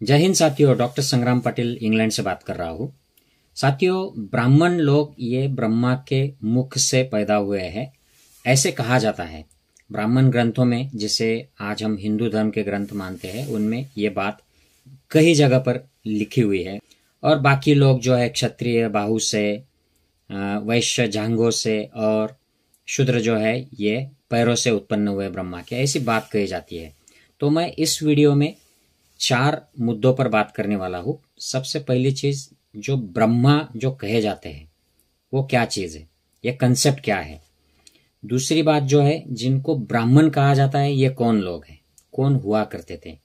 जय हिंद साथियों, डॉक्टर संग्राम पाटिल इंग्लैंड से बात कर रहा हूँ। साथियों, ब्राह्मण लोग ये ब्रह्मा के मुख से पैदा हुए हैं, ऐसे कहा जाता है। ब्राह्मण ग्रंथों में, जिसे आज हम हिंदू धर्म के ग्रंथ मानते हैं, उनमें ये बात कई जगह पर लिखी हुई है। और बाकी लोग जो है क्षत्रिय बाहु से, वैश्य जांघों से और शूद्र जो है ये पैरों से उत्पन्न हुए ब्रह्मा के, ऐसी बात कही जाती है। तो मैं इस वीडियो में 4 मुद्दों पर बात करने वाला हूँ। सबसे पहली चीज, जो ब्रह्मा जो कहे जाते हैं वो क्या चीज है, ये कंसेप्ट क्या है। दूसरी बात जो है, जिनको ब्राह्मण कहा जाता है ये कौन लोग हैं, कौन हुआ करते थे।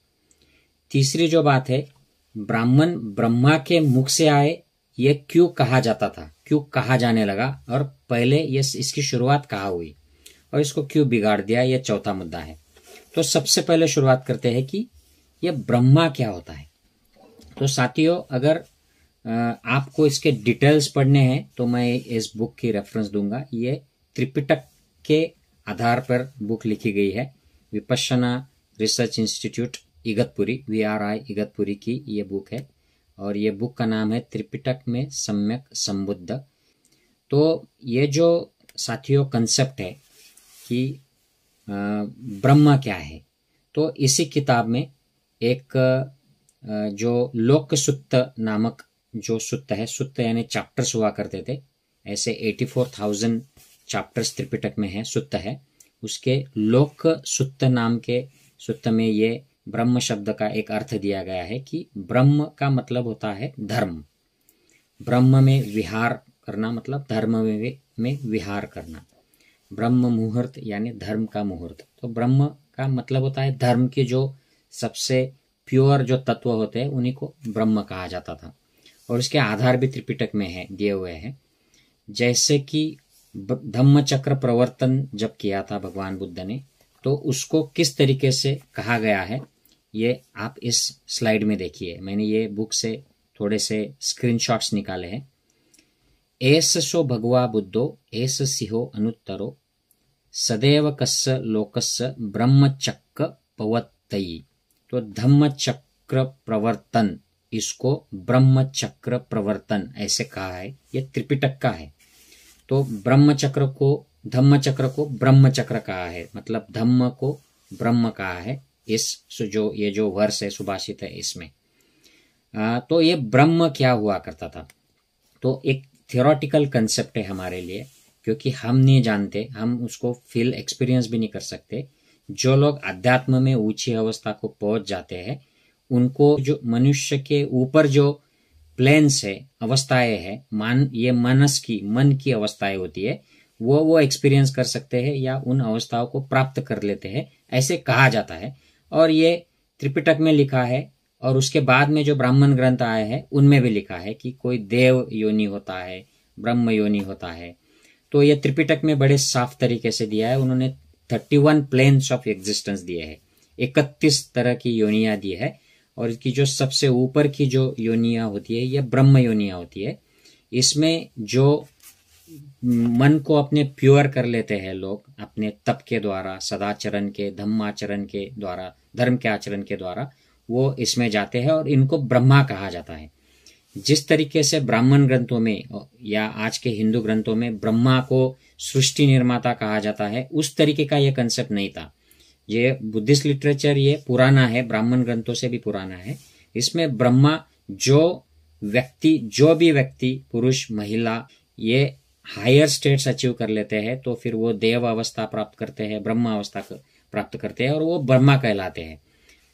तीसरी जो बात है, ब्राह्मण ब्रह्मा के मुख से आए, ये क्यों कहा जाता था, क्यों कहा जाने लगा, और पहले ये इसकी शुरुआत कहाँ हुई और इसको क्यों बिगाड़ दिया, ये चौथा मुद्दा है। तो सबसे पहले शुरुआत करते हैं कि ये ब्रह्मा क्या होता है। तो साथियों, अगर आपको इसके डिटेल्स पढ़ने हैं तो मैं इस बुक की रेफरेंस दूंगा। ये त्रिपिटक के आधार पर बुक लिखी गई है। Vipassana research institute Igatpuri, VRI Igatpuri की ये बुक है, और ये बुक का नाम है त्रिपिटक में सम्यक संबुद्ध। तो ये जो साथियों कंसेप्ट है कि ब्रह्मा क्या है, तो इसी किताब में एक जो लोक सुत्त नामक जो सुत्त है, सुत्त यानी चैप्टर्स हुआ करते थे, ऐसे 84,000 चैप्टर्स त्रिपिटक में है, सुत्त है। उसके लोक सुत्त नाम के सुत्त में ये ब्रह्म शब्द का एक अर्थ दिया गया है कि ब्रह्म का मतलब होता है धर्म। ब्रह्म में विहार करना मतलब धर्म में विहार करना। ब्रह्म मुहूर्त यानी धर्म का मुहूर्त। तो ब्रह्म का मतलब होता है धर्म के जो सबसे प्योर जो तत्व होते हैं उन्हीं को ब्रह्म कहा जाता था। और इसके आधार भी त्रिपिटक में है, दिए हुए हैं। जैसे कि धम्म चक्र प्रवर्तन जब किया था भगवान बुद्ध ने, तो उसको किस तरीके से कहा गया है ये आप इस स्लाइड में देखिए। मैंने ये बुक से थोड़े से स्क्रीनशॉट्स निकाले हैं। एस सो भगवा बुद्धो एस सिहो अनुत्तरो सदैव कस्य लोकस्य ब्रह्मचक्र पवत्तयी। तो धम्म चक्र प्रवर्तन, इसको ब्रह्म चक्र प्रवर्तन ऐसे कहा है, ये त्रिपिटक का है। तो ब्रह्म चक्र को, धम्म चक्र को ब्रह्म चक्र कहा है, मतलब धम्म को ब्रह्म कहा है। इस जो ये जो वर्ष है, सुभाषित है इसमें। तो ये ब्रह्म क्या हुआ करता था, तो एक थियोरेटिकल कंसेप्ट है हमारे लिए, क्योंकि हम नहीं जानते, हम उसको फील एक्सपीरियंस भी नहीं कर सकते। जो लोग अध्यात्म में ऊंची अवस्था को पहुंच जाते हैं, उनको जो मनुष्य के ऊपर जो प्लेन्स है, अवस्थाएं है, ये मन की अवस्थाएं होती है, वो एक्सपीरियंस कर सकते हैं या उन अवस्थाओं को प्राप्त कर लेते हैं, ऐसे कहा जाता है। और ये त्रिपिटक में लिखा है, और उसके बाद में जो ब्राह्मण ग्रंथ आए हैं उनमें भी लिखा है कि कोई देव योनि होता है, ब्रह्म योनि होता है। तो ये त्रिपिटक में बड़े साफ तरीके से दिया है। उन्होंने 31 प्लेन्स ऑफ एग्जिस्टेंस दिए हैं, 31 तरह की योनियां दी है। और इसकी जो सबसे ऊपर की जो योनियां होती है ये ब्रह्म योनियां होती है। इसमें जो मन को अपने प्योर कर लेते हैं लोग अपने तप के द्वारा, सदाचरण के, धम्माचरण के द्वारा, धर्म के आचरण के द्वारा, वो इसमें जाते हैं और इनको ब्रह्मा कहा जाता है। जिस तरीके से ब्राह्मण ग्रंथों में या आज के हिंदू ग्रंथों में ब्रह्मा को सृष्टि निर्माता कहा जाता है, उस तरीके का ये कंसेप्ट नहीं था। ये बुद्धिस्ट लिटरेचर ये पुराना है, ब्राह्मण ग्रंथों से भी पुराना है। इसमें ब्रह्मा जो भी व्यक्ति पुरुष महिला ये हायर स्टेट्स अचीव कर लेते हैं, तो फिर वो देव अवस्था प्राप्त करते हैं, ब्रह्मा अवस्था प्राप्त करते हैं, और वो ब्रह्मा कहलाते हैं।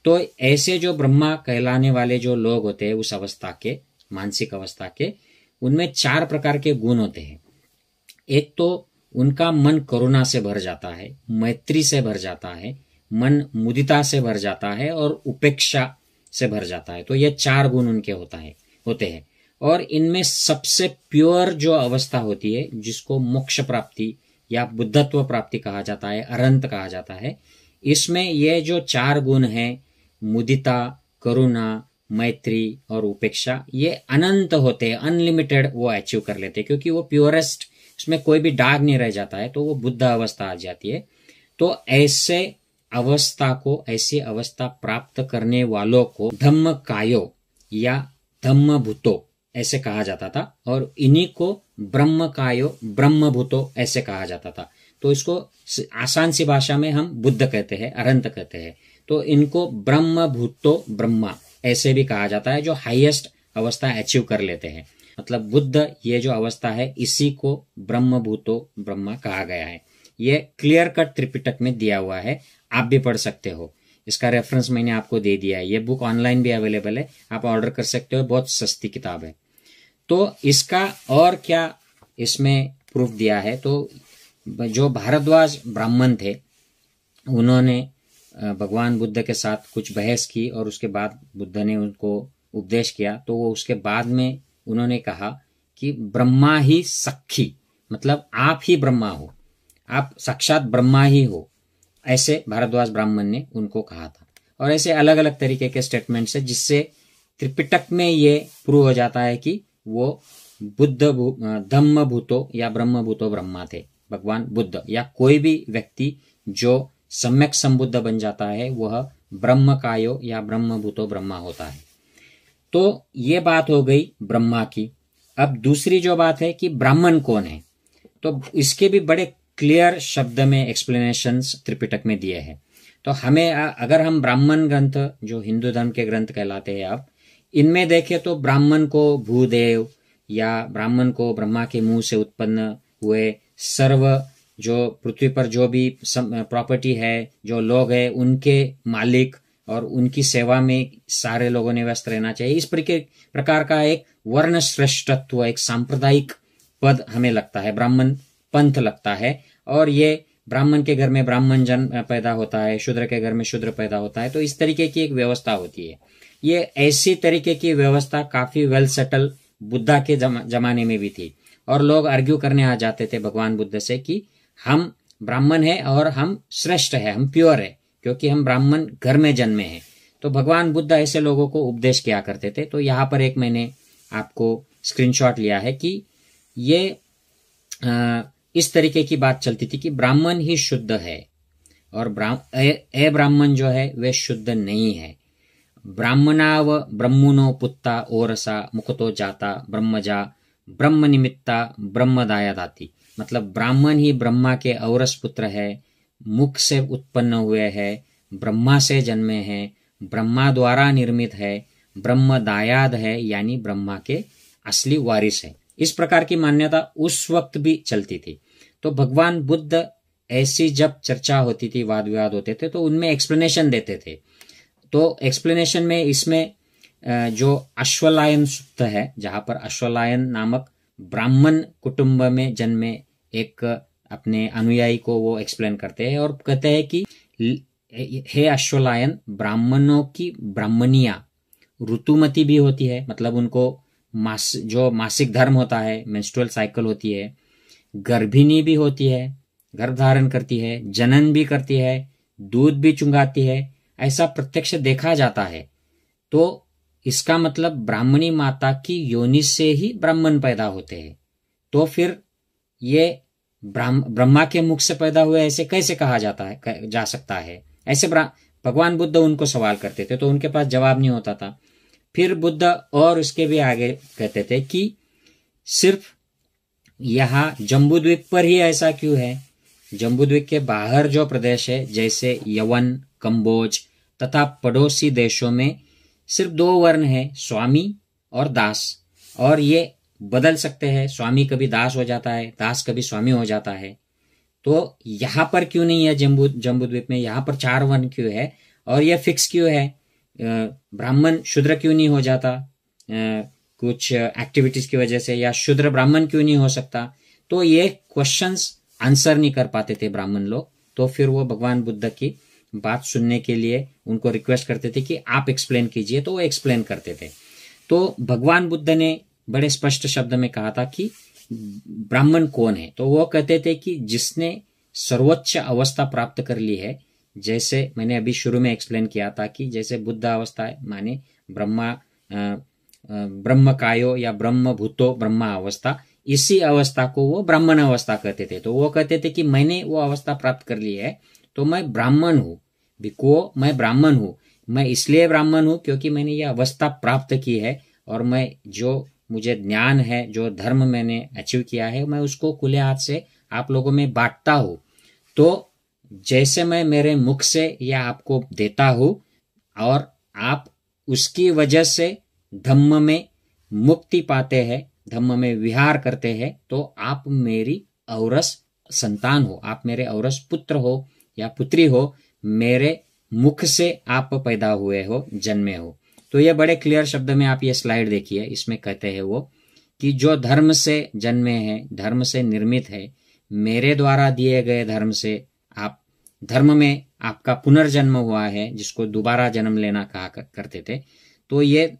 तो ऐसे जो ब्रह्मा कहलाने वाले जो लोग होते हैं उस अवस्था के, मानसिक अवस्था के, उनमें 4 प्रकार के गुण होते हैं। एक तो उनका मन करुणा से भर जाता है, मैत्री से भर जाता है, मन मुदिता से भर जाता है और उपेक्षा से भर जाता है। तो ये 4 गुण उनके होते हैं। और इनमें सबसे प्योर जो अवस्था होती है, जिसको मोक्ष प्राप्ति या बुद्धत्व प्राप्ति कहा जाता है, अरंत कहा जाता है, इसमें ये जो 4 गुण हैं, मुदिता, करुणा, मैत्री और उपेक्षा, ये अनंत होते हैं, अनलिमिटेड वो अचीव कर लेते हैं, क्योंकि वो प्योरेस्ट, इसमें कोई भी दाग नहीं रह जाता है, तो वो बुद्ध अवस्था आ जाती है। तो ऐसे अवस्था को, ऐसी अवस्था प्राप्त करने वालों को धम्मकायो या धम्मभूतो ऐसे कहा जाता था, और इन्हीं को ब्रह्मकायो ब्रह्मभूतो ऐसे कहा जाता था। तो इसको आसान सी भाषा में हम बुद्ध कहते हैं, अरहंत कहते हैं। तो इनको ब्रह्मभूतो ब्रह्मा ऐसे भी कहा जाता है, जो हाईएस्ट अवस्था अचीव कर लेते हैं। मतलब बुद्ध ये जो अवस्था है, इसी को ब्रह्मभूतो ब्रह्मा कहा गया है। ये क्लियर कट त्रिपिटक में दिया हुआ है, आप भी पढ़ सकते हो। इसका रेफरेंस मैंने आपको दे दिया है। ये बुक ऑनलाइन भी अवेलेबल है, आप ऑर्डर कर सकते हो, बहुत सस्ती किताब है। तो इसका और क्या इसमें प्रूफ दिया है, तो जो भारद्वाज ब्राह्मण थे, उन्होंने भगवान बुद्ध के साथ कुछ बहस की, और उसके बाद बुद्ध ने उनको उपदेश किया। तो वो उसके बाद में उन्होंने कहा कि ब्रह्मा ही सखी, मतलब आप ही ब्रह्मा हो, आप साक्षात ब्रह्मा ही हो, ऐसे भारद्वाज ब्राह्मण ने उनको कहा था। और ऐसे अलग अलग तरीके के स्टेटमेंट्स है, जिससे त्रिपिटक में ये प्रूव हो जाता है कि वो बुद्ध धम्मभूतो या ब्रह्मभूतो ब्रह्मा थे। भगवान बुद्ध या कोई भी व्यक्ति जो सम्यक संबुद्ध बन जाता है, वह ब्रह्मकायो या ब्रह्मभूतो ब्रह्मा होता है। तो ये बात हो गई ब्रह्मा की। अब दूसरी जो बात है कि ब्राह्मण कौन है, तो इसके भी बड़े क्लियर शब्द में एक्सप्लेनेशंस त्रिपिटक में दिए हैं। तो हमें अगर हम ब्राह्मण ग्रंथ जो हिंदू धर्म के ग्रंथ कहलाते हैं, अब इनमें देखें तो ब्राह्मण को भूदेव या ब्राह्मण को ब्रह्मा के मुंह से उत्पन्न हुए सर्व, जो पृथ्वी पर जो भी प्रॉपर्टी है, जो लोग हैं, उनके मालिक और उनकी सेवा में सारे लोगों ने व्यस्त रहना चाहिए। इस प्रकार का एक वर्ण श्रेष्ठत्व, एक सांप्रदायिक पद हमें लगता है, ब्राह्मण पंथ लगता है। और ये ब्राह्मण के घर में ब्राह्मण जन पैदा होता है, शूद्र के घर में शूद्र पैदा होता है। तो इस तरीके की एक व्यवस्था होती है। ये ऐसी तरीके की व्यवस्था काफी वेल सेटल बुद्धा के जमाने में भी थी, और लोग आर्ग्यू करने आ जाते थे भगवान बुद्ध से कि हम ब्राह्मण है और हम श्रेष्ठ है, हम प्योर है, क्योंकि हम ब्राह्मण घर में जन्मे हैं। तो भगवान बुद्ध ऐसे लोगों को उपदेश किया करते थे। तो यहाँ पर एक मैंने आपको स्क्रीनशॉट लिया है कि ये इस तरीके की बात चलती थी कि ब्राह्मण ही शुद्ध है और ब्राह्मण जो है वे शुद्ध नहीं है। ब्राह्मणाव ब्रह्मणो पुत्ता ओरसा मुखतो जाता ब्रह्मजा ब्रह्म निमित्ता ब्रह्मदाया दाती। मतलब ब्राह्मण ही ब्रह्मा के औरस पुत्र है, मुख से उत्पन्न हुए हैं, ब्रह्मा से जन्मे हैं, ब्रह्मा द्वारा निर्मित है, ब्रह्मदायाद है, यानी ब्रह्मा के असली वारिस है। इस प्रकार की मान्यता उस वक्त भी चलती थी। तो भगवान बुद्ध ऐसी जब चर्चा होती थी, वाद विवाद होते थे, तो उनमें एक्सप्लेनेशन देते थे। तो एक्सप्लेनेशन में इसमें जो अश्वलायन सूक्त है, जहां पर अश्वलायन नामक ब्राह्मण कुटुंब में जन्मे एक अपने अनुयायी को वो एक्सप्लेन करते हैं और कहते हैं कि हे अश्वलायन, ब्राह्मणों की ब्राह्मणियां ऋतुमती भी होती है, मतलब उनको जो मासिक धर्म होता है, मेंस्ट्रुअल साइकिल होती है, गर्भिणी भी होती है, गर्भ धारण करती है, जनन भी करती है, दूध भी चुंगाती है, ऐसा प्रत्यक्ष देखा जाता है। तो इसका मतलब ब्राह्मणी माता की योनि से ही ब्राह्मण पैदा होते हैं। तो फिर ये ब्रह्मा के मुख से पैदा हुए ऐसे कैसे कहा जा सकता है? ऐसे भगवान बुद्ध उनको सवाल करते थे, तो उनके पास जवाब नहीं होता था। फिर बुद्ध और उसके भी आगे कहते थे कि सिर्फ यहाँ जम्बूद्वीप पर ही ऐसा क्यों है? जम्बूद्वीप के बाहर जो प्रदेश है, जैसे यवन, कंबोज तथा पड़ोसी देशों में सिर्फ दो वर्ण है, स्वामी और दास, और ये बदल सकते हैं। स्वामी कभी दास हो जाता है, दास कभी स्वामी हो जाता है। तो यहाँ पर क्यों नहीं है? जम्बूद्वीप में यहाँ पर 4 वर्ण क्यों है और ये फिक्स क्यों है? ब्राह्मण शूद्र क्यों नहीं हो जाता कुछ एक्टिविटीज की वजह से, या शूद्र ब्राह्मण क्यों नहीं हो सकता? तो ये क्वेश्चंस आंसर नहीं कर पाते थे ब्राह्मण लोग। तो फिर वो भगवान बुद्ध की बात सुनने के लिए उनको रिक्वेस्ट करते थे कि आप एक्सप्लेन कीजिए, तो वो एक्सप्लेन करते थे। तो भगवान बुद्ध ने बड़े स्पष्ट शब्द में कहा था कि ब्राह्मण कौन है? तो वो कहते थे कि जिसने सर्वोच्च अवस्था प्राप्त कर ली है, जैसे मैंने अभी शुरू में एक्सप्लेन किया था कि जैसे बुद्ध अवस्था है, माने ब्रह्म कायो या ब्रह्म भूतो ब्रह्मा अवस्था, इसी अवस्था को वो ब्राह्मण अवस्था कहते थे। तो वो कहते थे कि मैंने वो अवस्था प्राप्त कर ली है, तो मैं ब्राह्मण हूं, भिक्खुओं, मैं ब्राह्मण हूँ। मैं इसलिए ब्राह्मण हूँ क्योंकि मैंने ये अवस्था प्राप्त की है और मैं जो मुझे ज्ञान है, जो धर्म मैंने अचीव किया है, मैं उसको खुले हाथ से आप लोगों में बांटता हूँ। तो जैसे मैं मेरे मुख से यह आपको देता हूँ और आप उसकी वजह से धम्म में मुक्ति पाते हैं, धम्म में विहार करते हैं, तो आप मेरी औरस संतान हो, आप मेरे औरस पुत्र हो या पुत्री हो, मेरे मुख से आप पैदा हुए हो, जन्मे हो। तो ये बड़े क्लियर शब्द में आप ये स्लाइड देखिए, इसमें कहते हैं वो कि जो धर्म से जन्मे हैं, धर्म से निर्मित है, मेरे द्वारा दिए गए धर्म से आप धर्म में आपका पुनर्जन्म हुआ है, जिसको दोबारा जन्म लेना कहा करते थे। तो ये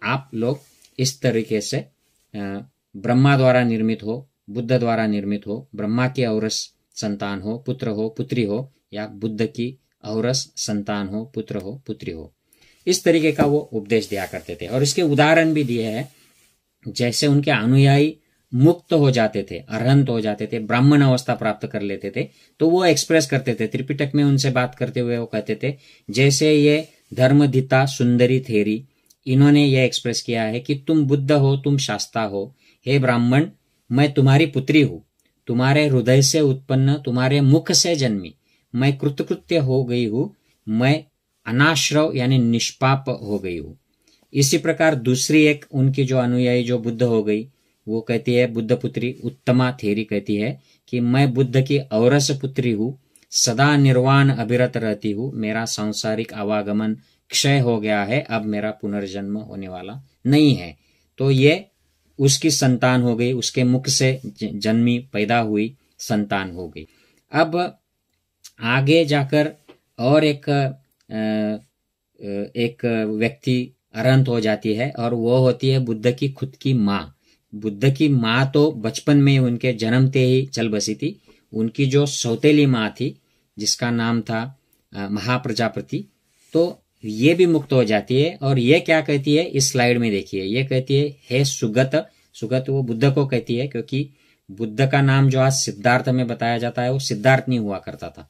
आप लोग इस तरीके से ब्रह्मा द्वारा निर्मित हो, बुद्ध द्वारा निर्मित हो, ब्रह्मा की औरस संतान हो, पुत्र हो, पुत्री हो, या बुद्ध की औरस संतान हो, पुत्र हो, पुत्री हो। इस तरीके का वो उपदेश दिया करते थे और इसके उदाहरण भी दिए हैं। जैसे उनके अनुयायी मुक्त हो जाते थे, अरहंत हो जाते थे, ब्राह्मण अवस्था प्राप्त कर लेते थे, तो वो एक्सप्रेस करते थे। त्रिपिटक में उनसे बात करते हुए वो कहते थे, जैसे ये धर्मधिता सुंदरी थेरी, इन्होंने ये एक्सप्रेस किया है कि तुम बुद्ध हो, तुम शास्ता हो, हे ब्राह्मण, मैं तुम्हारी पुत्री हूं, तुम्हारे हृदय से उत्पन्न, तुम्हारे मुख से जन्मी, मैं कृतकृत्य हो गई हूं, मैं अनाश्रव यानी निष्पाप हो गई हूं। इसी प्रकार दूसरी एक उनकी जो अनुयायी जो बुद्ध हो गई, वो कहती है, बुद्ध पुत्री उत्तमा थेरी कहती है कि मैं बुद्ध की औरस पुत्री हूं, सदा निर्वाण अभिरत रहती हूं, मेरा सांसारिक आवागमन क्षय हो गया है, अब मेरा पुनर्जन्म होने वाला नहीं है। तो ये उसकी संतान हो गई, उसके मुख से जन्मी पैदा हुई संतान हो गई। अब आगे जाकर और एक व्यक्ति अरहंत हो जाती है और वो होती है बुद्ध की खुद की माँ। बुद्ध की माँ तो बचपन में उनके जन्मते ही चल बसी थी। उनकी जो सौतेली माँ थी, जिसका नाम था महाप्रजापति, तो ये भी मुक्त हो जाती है। और ये क्या कहती है, इस स्लाइड में देखिए, ये कहती है, हे सुगत। सुगत वो बुद्ध को कहती है, क्योंकि बुद्ध का नाम जो आज सिद्धार्थ में बताया जाता है, वो सिद्धार्थ नहीं हुआ करता था।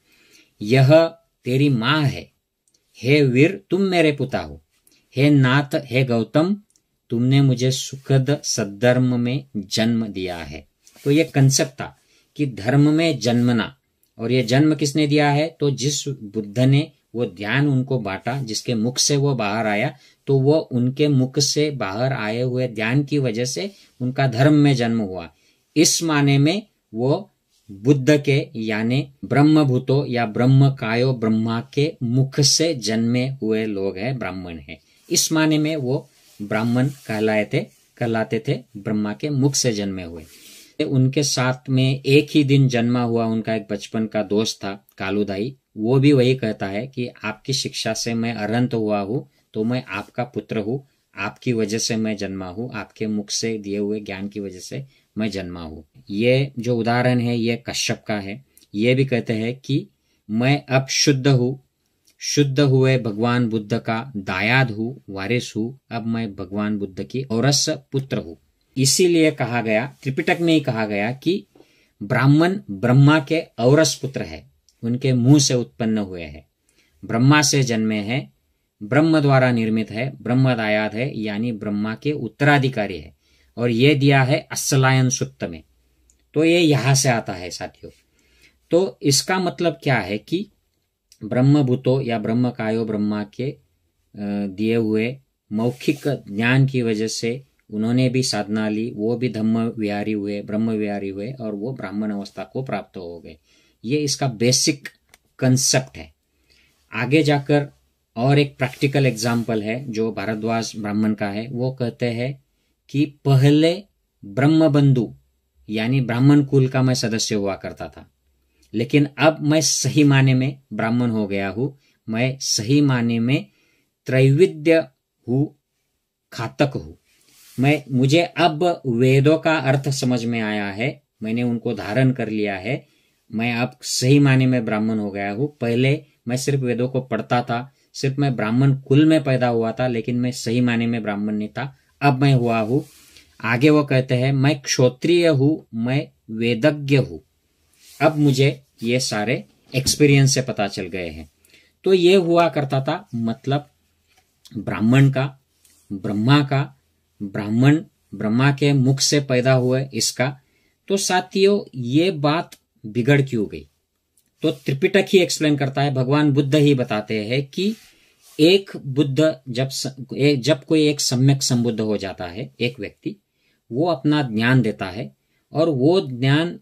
यह तेरी माँ है, हे वीर, तुम मेरे पिता हो, हे नाथ, हे गौतम, तुमने मुझे सुखद सद्धर्म में जन्म दिया है। तो ये कंसेप्ट था कि धर्म में जन्मना, और ये जन्म किसने दिया है, तो जिस बुद्ध ने वो ध्यान उनको बांटा, जिसके मुख से वो बाहर आया, तो वो उनके मुख से बाहर आए हुए ध्यान की वजह से उनका धर्म में जन्म हुआ। इस माने में वो बुद्ध के यानी ब्रह्मभूतो या ब्रह्म कायो ब्रह्मा के मुख से जन्मे हुए लोग हैं, ब्राह्मण हैं। इस माने में वो ब्राह्मण कहलाते थे, ब्रह्मा के मुख से जन्मे हुए। उनके साथ में एक ही दिन जन्मा हुआ उनका एक बचपन का दोस्त था, कालूदाई। वो भी वही कहता है कि आपकी शिक्षा से मैं अरहंत हुआ हूँ, तो मैं आपका पुत्र हूँ, आपकी वजह से मैं जन्मा हूँ, आपके मुख से दिए हुए ज्ञान की वजह से मैं जन्मा हूँ। ये जो उदाहरण है ये कश्यप का है। ये भी कहते हैं कि मैं अब शुद्ध हूँ, शुद्ध हुए भगवान बुद्ध का दायाद हूँ, वारिस हूँ, अब मैं भगवान बुद्ध की औरस पुत्र हूँ। इसीलिए कहा गया, त्रिपिटक में ही कहा गया कि ब्राह्मण ब्रह्मा के औरस पुत्र है, उनके मुंह से उत्पन्न हुए हैं, ब्रह्मा से जन्मे हैं, ब्रह्म द्वारा निर्मित है, ब्रह्म दायाद है, यानी ब्रह्मा के उत्तराधिकारी है। और ये दिया है अस्सलायन सुक्त में। तो ये यहां से आता है साथियों। तो इसका मतलब क्या है कि ब्रह्मभूतो या ब्रह्म कायो ब्रह्मा के दिए हुए मौखिक ज्ञान की वजह से उन्होंने भी साधना ली, वो भी धम्म विहारी हुए, ब्रह्म विहारी हुए, और वो ब्राह्मण अवस्था को प्राप्त हो गए। ये इसका बेसिक कंसेप्ट है। आगे जाकर और एक प्रैक्टिकल एग्जाम्पल है जो भारद्वाज ब्राह्मण का है। वो कहते हैं कि पहले ब्रह्मबंधु यानी ब्राह्मण कुल का मैं सदस्य हुआ करता था, लेकिन अब मैं सही माने में ब्राह्मण हो गया हूं। मैं सही माने में त्रैविध्य हूं, खातक हूं। मुझे अब वेदों का अर्थ समझ में आया है, मैंने उनको धारण कर लिया है। मैं अब सही माने में ब्राह्मण हो गया हूं। पहले मैं सिर्फ वेदों को पढ़ता था, सिर्फ मैं ब्राह्मण कुल में पैदा हुआ था, लेकिन मैं सही माने में ब्राह्मण नहीं था। अब मैं हुआ हूं। आगे वो कहते हैं, मैं क्षत्रिय हूं, मैं वेदज्ञ हूं। अब मुझे ये सारे एक्सपीरियंस से पता चल गए हैं। तो ये हुआ करता था, मतलब ब्राह्मण का, ब्रह्मा का, ब्राह्मण ब्रह्मा के मुख से पैदा हुए इसका। तो साथियों ये बात बिगड़ क्यों गई? तो त्रिपिटक ही एक्सप्लेन करता है, भगवान बुद्ध ही बताते हैं कि एक बुद्ध जब कोई एक सम्यक संबुद्ध हो जाता है, एक व्यक्ति, वो अपना ज्ञान देता है और वो ज्ञान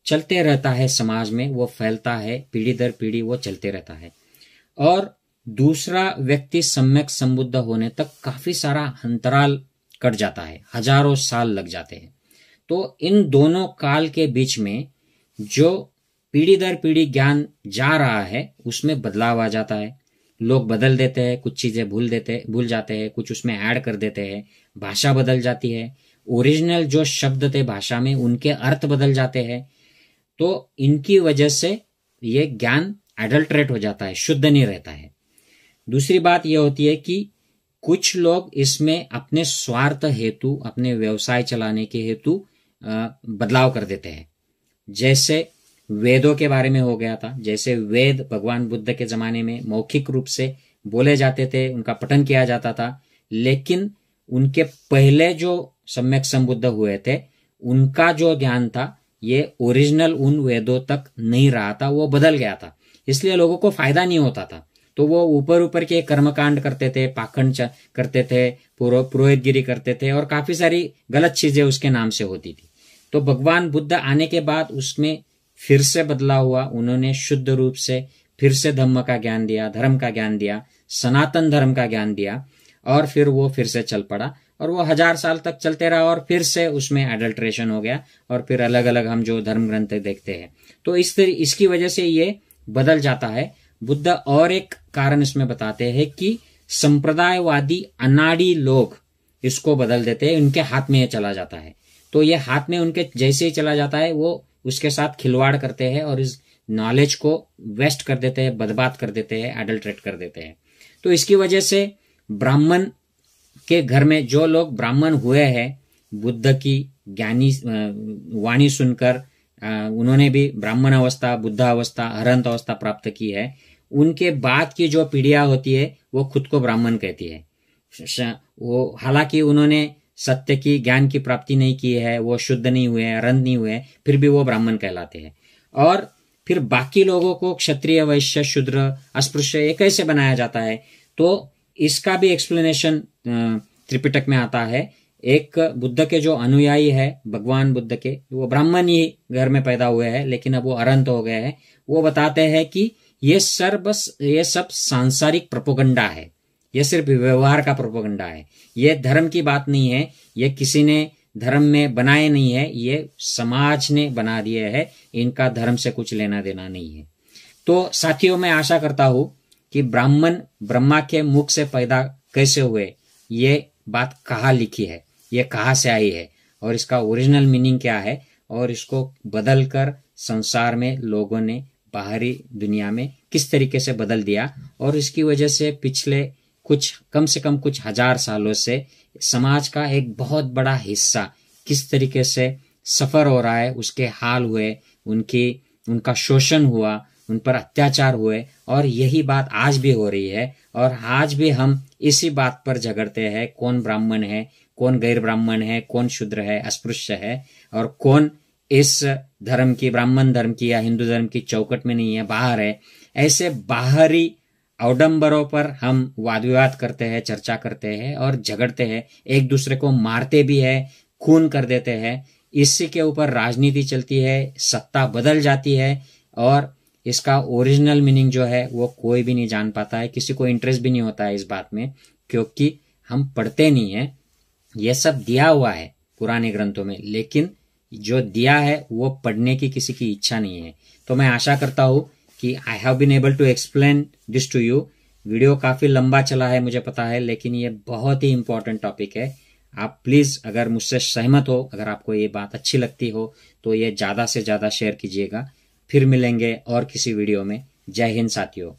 चलते रहता है समाज में, वो फैलता है, पीढ़ी दर पीढ़ी वो चलते रहता है, और दूसरा व्यक्ति सम्यक संबुद्ध होने तक काफी सारा अंतराल कट जाता है, हजारों साल लग जाते हैं। तो इन दोनों काल के बीच में जो पीढ़ी दर पीढ़ी ज्ञान जा रहा है उसमें बदलाव आ जाता है, लोग बदल देते हैं, कुछ चीजें भूल जाते हैं, कुछ उसमें ऐड कर देते हैं, भाषा बदल जाती है, ओरिजिनल जो शब्द थे भाषा में उनके अर्थ बदल जाते हैं। तो इनकी वजह से ये ज्ञान एडल्ट्रेट हो जाता है, शुद्ध नहीं रहता है। दूसरी बात यह होती है कि कुछ लोग इसमें अपने स्वार्थ हेतु, अपने व्यवसाय चलाने के हेतु बदलाव कर देते हैं। जैसे वेदों के बारे में हो गया था, जैसे वेद भगवान बुद्ध के जमाने में मौखिक रूप से बोले जाते थे, उनका पठन किया जाता था, लेकिन उनके पहले जो सम्यक संबुद्ध हुए थे उनका जो ज्ञान था ये ओरिजिनल उन वेदों तक नहीं रहा था, वो बदल गया था, इसलिए लोगों को फायदा नहीं होता था। तो वो ऊपर ऊपर के कर्मकांड करते थे, पाखंड करते थे, पुरोहितगिरी करते थे और काफी सारी गलत चीजें उसके नाम से होती थी। तो भगवान बुद्ध आने के बाद उसमें फिर से बदलाव हुआ, उन्होंने शुद्ध रूप से फिर से धम्म का ज्ञान दिया, धर्म का ज्ञान दिया, सनातन धर्म का ज्ञान दिया, और फिर वो फिर से चल पड़ा और वो 1000 साल तक चलते रहा और फिर से उसमें एडल्ट्रेशन हो गया और फिर अलग अलग हम जो धर्म ग्रंथ देखते हैं तो इसकी वजह से ये बदल जाता है। बुद्ध और एक कारण इसमें बताते हैं कि संप्रदायवादी अनाड़ी लोग इसको बदल देते हैं, उनके हाथ में ये चला जाता है। तो ये हाथ में उनके जैसे ही चला जाता है वो उसके साथ खिलवाड़ करते हैं और इस नॉलेज को वेस्ट कर देते हैं, बर्बाद कर देते हैं, एडल्ट्रेट कर देते हैं। तो इसकी वजह से ब्राह्मण के घर में जो लोग ब्राह्मण हुए हैं, बुद्ध की ज्ञानी वाणी सुनकर उन्होंने भी ब्राह्मण अवस्था, बुद्ध अवस्था, अरहंत अवस्था प्राप्त की है, उनके बाद की जो पीढ़ियां होती है वो खुद को ब्राह्मण कहती है। वो हालांकि उन्होंने सत्य की, ज्ञान की प्राप्ति नहीं की है, वो शुद्ध नहीं हुए, अरहंत नहीं हुए, फिर भी वो ब्राह्मण कहलाते हैं। और फिर बाकी लोगों को क्षत्रिय, वैश्य, शूद्र, अस्पृश्य ये कैसे बनाया जाता है? तो इसका भी एक्सप्लेनेशन त्रिपिटक में आता है। एक बुद्ध के जो अनुयायी है, भगवान बुद्ध के, वो ब्राह्मण ही घर में पैदा हुए हैं लेकिन अब वो अरहंत हो गए हैं। वो बताते हैं कि ये सब सांसारिक प्रोपेगेंडा है, ये सिर्फ व्यवहार का प्रोपेगेंडा है, ये धर्म की बात नहीं है, ये किसी ने धर्म में बनाए नहीं है, ये समाज ने बना दिए है, इनका धर्म से कुछ लेना देना नहीं है। तो साथियों, मैं आशा करता हूं कि ब्राह्मण ब्रह्मा के मुख से पैदा कैसे हुए, ये बात कहाँ लिखी है, ये कहाँ से आई है और इसका ओरिजिनल मीनिंग क्या है, और इसको बदलकर संसार में लोगों ने बाहरी दुनिया में किस तरीके से बदल दिया, और इसकी वजह से पिछले कम से कम कुछ 1000 सालों से समाज का एक बहुत बड़ा हिस्सा किस तरीके से सफर हो रहा है, उसके हाल हुए, उनका शोषण हुआ, उन पर अत्याचार हुए, और यही बात आज भी हो रही है। और आज भी हम इसी बात पर झगड़ते हैं, कौन ब्राह्मण है, कौन गैर ब्राह्मण है, कौन शूद्र है, अस्पृश्य है, और कौन इस धर्म की, ब्राह्मण धर्म की या हिंदू धर्म की चौकट में नहीं है, बाहर है। ऐसे बाहरी अवडंबरों पर हम वाद विवाद करते हैं, चर्चा करते हैं और झगड़ते हैं, एक दूसरे को मारते भी है, खून कर देते हैं। इसी के ऊपर राजनीति चलती है, सत्ता बदल जाती है, और इसका ओरिजिनल मीनिंग जो है वो कोई भी नहीं जान पाता है, किसी को इंटरेस्ट भी नहीं होता है इस बात में, क्योंकि हम पढ़ते नहीं है। ये सब दिया हुआ है पुराने ग्रंथों में, लेकिन जो दिया है वो पढ़ने की किसी की इच्छा नहीं है। तो मैं आशा करता हूं कि I have been able to explain this to you. Video काफी लंबा चला है मुझे पता है, लेकिन ये बहुत ही इंपॉर्टेंट टॉपिक है। आप प्लीज अगर मुझसे सहमत हो, अगर आपको ये बात अच्छी लगती हो तो ये ज्यादा से ज्यादा शेयर कीजिएगा। फिर मिलेंगे और किसी वीडियो में। जय हिंद साथियों।